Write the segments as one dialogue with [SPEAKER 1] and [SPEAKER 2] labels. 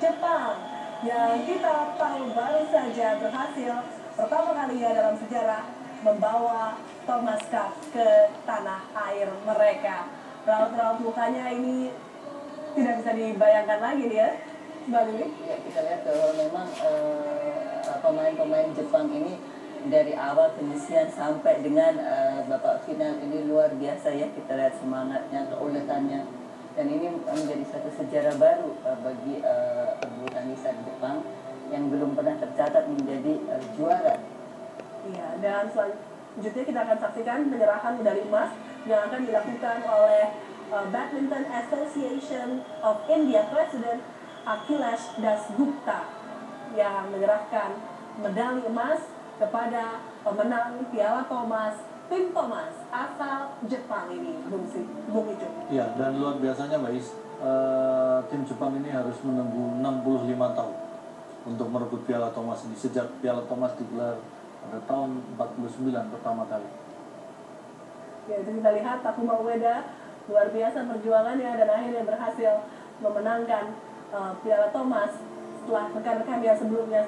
[SPEAKER 1] Jepang yang kita tahu baru saja berhasil pertama kalinya dalam sejarah membawa Thomas Cup ke tanah air mereka. Raut-raut mukanya ini tidak bisa dibayangkan lagi nih ya, Mbak Lili.
[SPEAKER 2] Ya, kita lihat bahwa memang pemain-pemain Jepang ini dari awal penyisian sampai dengan babak final ini luar biasa ya. Kita lihat semangatnya, keuletannya, dan ini menjadi satu sejarah baru bagi bulu tangkisan Jepang yang belum pernah tercatat menjadi juara.
[SPEAKER 1] Iya, dan selanjutnya kita akan saksikan penyerahan medali emas yang akan dilakukan oleh Badminton Association of India President Akhilesh Dasgupta yang menyerahkan medali emas kepada pemenang Piala Thomas, tim Thomas asal Jepang ini, Bung Ijo.
[SPEAKER 3] Iya, dan luar biasanya Mbak Is, tim Jepang ini harus menunggu 65 tahun untuk merebut Piala Thomas ini sejak Piala Thomas digelar pada tahun 49 pertama kali.
[SPEAKER 1] Ya, itu kita lihat Takuma Ueda luar biasa perjuangannya dan akhirnya berhasil memenangkan Piala Thomas setelah rekan-rekannya sebelumnya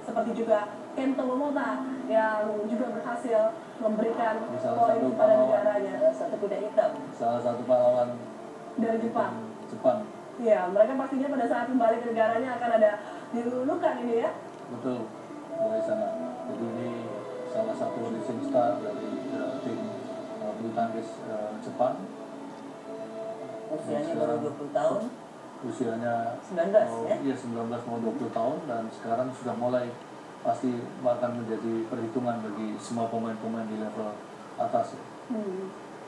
[SPEAKER 1] seperti juga Kento Momota yang juga berhasil memberikan poin kepada negaranya.
[SPEAKER 2] Satu kuda hitam.
[SPEAKER 3] Salah satu pahlawan
[SPEAKER 1] dari Jepang. Iya, mereka pastinya pada saat kembali ke negaranya akan ada dilulukan ini ya.
[SPEAKER 3] Betul, dari sana. Jadi ini salah satu rising star dari tim bulu tangkis Jepang.
[SPEAKER 2] Usianya baru 20 tahun.
[SPEAKER 3] Usianya
[SPEAKER 2] 19 ya?
[SPEAKER 3] Iya, 19 mau 20 tahun, dan sekarang sudah mulai pasti akan menjadi perhitungan bagi semua pemain-pemain di level atas.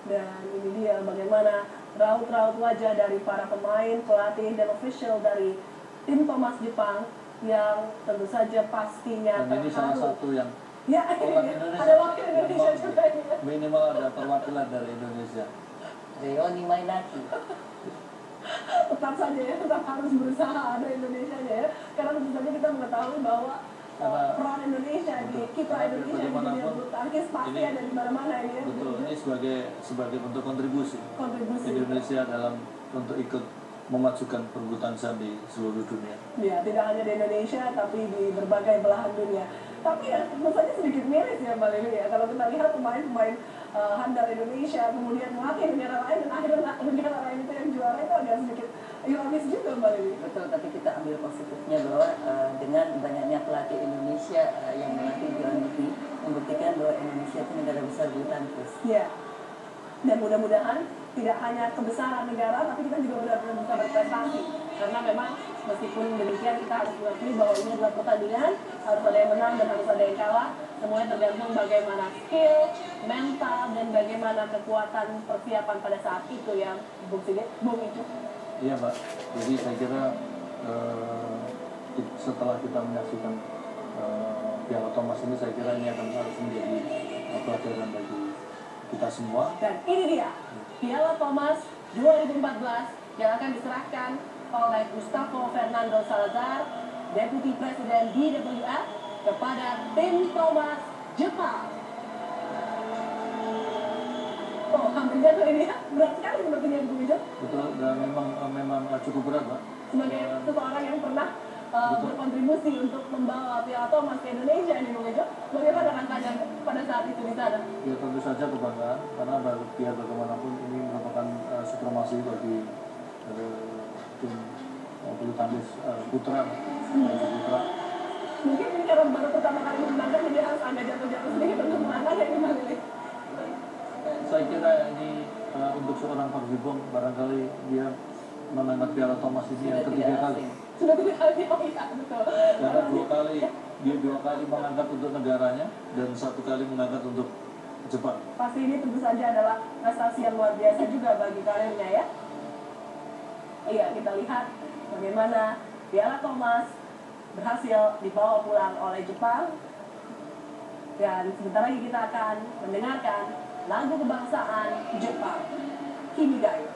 [SPEAKER 1] Dan ini dia bagaimana raut-raut wajah dari para pemain, pelatih, dan official dari tim Thomas Jepang yang tentu saja pastinya
[SPEAKER 3] dan ini salah satu yang
[SPEAKER 1] ya,
[SPEAKER 3] orang Indonesia,
[SPEAKER 1] ada wakil Indonesia juga ini.
[SPEAKER 3] Minimal ada perwakilan dari Indonesia.
[SPEAKER 2] Leoni Mainaki.
[SPEAKER 1] Tetap saja ya, tetap harus berusaha ada Indonesianya ya, karena tentu saja kita mengetahui bahwa peran Indonesia di kiprah Indonesia di dunia bulu tangkis pasti ada di mana-mana ini ya.
[SPEAKER 3] Betul, ini sebagai bentuk kontribusi Indonesia dalam untuk ikut memajukan perbulu tangkisan di seluruh dunia.
[SPEAKER 1] Ya, tidak hanya di Indonesia tapi di berbagai belahan dunia. Tapi ya tentu saja sedikit miris ya Mbak Lili ya, kalau kita lihat pemain-pemain handal Indonesia kemudian melatih negara lain dan akhirnya negara lain itu yang juara, itu agak sedikit ironis juga Mbak Lili.
[SPEAKER 2] Betul, tapi kita ambil positifnya bahwa dengan banyaknya pelatih Indonesia yang melatih di luar negeri membuktikan bahwa Indonesia itu negara besar bulu tangkis.
[SPEAKER 1] Iya. Dan mudah-mudahan tidak hanya kebesaran negara, tapi kita juga benar-benar bisa berprestasi. Karena memang meskipun demikian kita harus mengakui bahwa ini adalah pertandingan, harus ada yang menang dan harus ada yang kalah. Semuanya tergantung bagaimana skill, mental, dan bagaimana kekuatan persiapan pada saat itu yang Bung itu.
[SPEAKER 3] Iya Mbak, jadi saya kira setelah kita menyaksikan Piala Thomas ini, saya kira ini akan harus menjadi pelajaran bagi kita semua.
[SPEAKER 1] Dan ini dia Piala Thomas 2014 yang akan diserahkan oleh Gustavo Fernando Salazar, Deputi Presiden BWF, kepada tim Thomas Jepang. Oh, hampir jatuh ini ya, berat sekali sepertinya Bung Ijo.
[SPEAKER 3] Betul, dan memang cukup berat Pak.
[SPEAKER 1] Sebagai seseorang yang pernah berkontribusi untuk membawa Piala Thomas ke Indonesia ini Bung Ijo, bagaimana rasanya pada saat itu di sana?
[SPEAKER 3] Ya tentu saja kebanggaan, karena biar bagaimanapun ini merupakan supremasi bagi tim bulu tangkis putra.
[SPEAKER 1] Mungkin ini karena baru pertama kali menangkan, jadi harus agak jatuh-jatuh sedikit untuk menangkan ya ini Mbak Lili.
[SPEAKER 3] Saya kira ini untuk seorang Park Ji-bom, barangkali dia mengangkat Piala Thomas ini yang ketiga kali.
[SPEAKER 1] Sudah 3 kali, oh iya betul.
[SPEAKER 3] Karena dua kali mengangkat untuk negaranya dan 1 kali mengangkat untuk Jepang.
[SPEAKER 1] Pasti ini tentu saja adalah prestasi yang luar biasa juga bagi karirnya ya. Iya, kita lihat bagaimana Piala Thomas berhasil dibawa pulang oleh Jepang. Dan sebentar lagi kita akan mendengarkan lagu kebangsaan Jepang, Kimi ga Yo.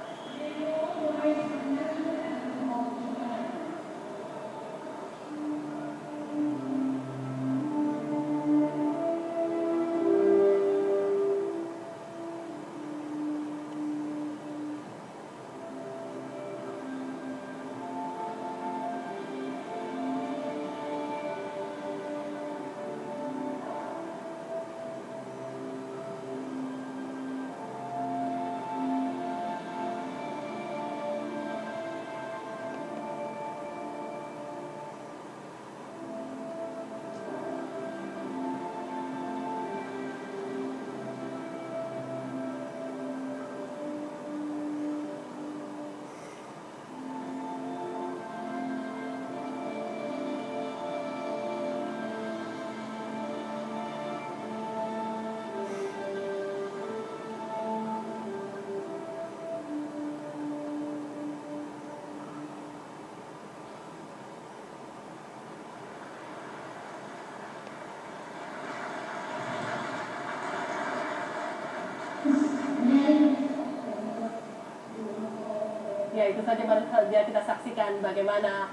[SPEAKER 1] itu saja baru saja kita saksikan bagaimana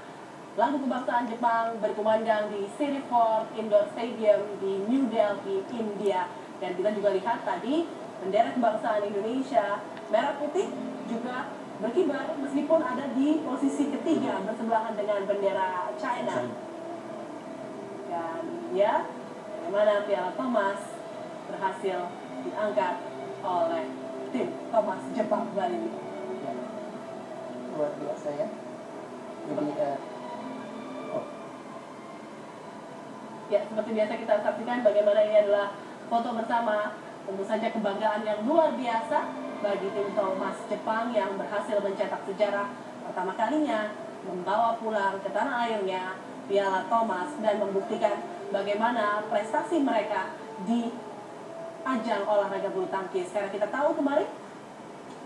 [SPEAKER 1] lagu kebangsaan Jepang berkumandang di City Ford Indoor Stadium di New Delhi, India. Dan kita juga lihat tadi bendera kebangsaan Indonesia merah putih juga berkibar meskipun ada di posisi ketiga bersebelahan dengan bendera China. Dan ya, bagaimana Piala Thomas berhasil diangkat oleh tim Thomas Jepang kali ini.
[SPEAKER 2] Ya. Luar biasa ya. Jadi
[SPEAKER 1] ya, seperti biasa kita saksikan bagaimana ini adalah foto bersama. Tentu saja kebanggaan yang luar biasa bagi tim Thomas Jepang yang berhasil mencetak sejarah pertama kalinya membawa pulang ke tanah airnya Piala Thomas dan membuktikan bagaimana prestasi mereka di ajang olahraga bulu tangkis. Karena kita tahu kemarin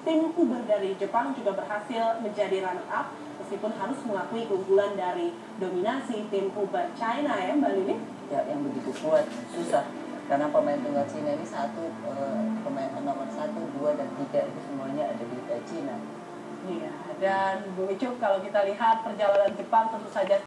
[SPEAKER 1] tim Uber dari Jepang juga berhasil menjadi runner up meskipun harus mengakui keunggulan dari dominasi tim Uber China ya Mbak Lili.
[SPEAKER 2] ya yang begitu kuat, susah. Karena pemain tunggal Cina ini pemain nomor 1, 2, dan 3 itu semuanya ada di Cina.
[SPEAKER 1] Iya, dan Bu Icuk kalau kita lihat perjalanan Jepang tentu saja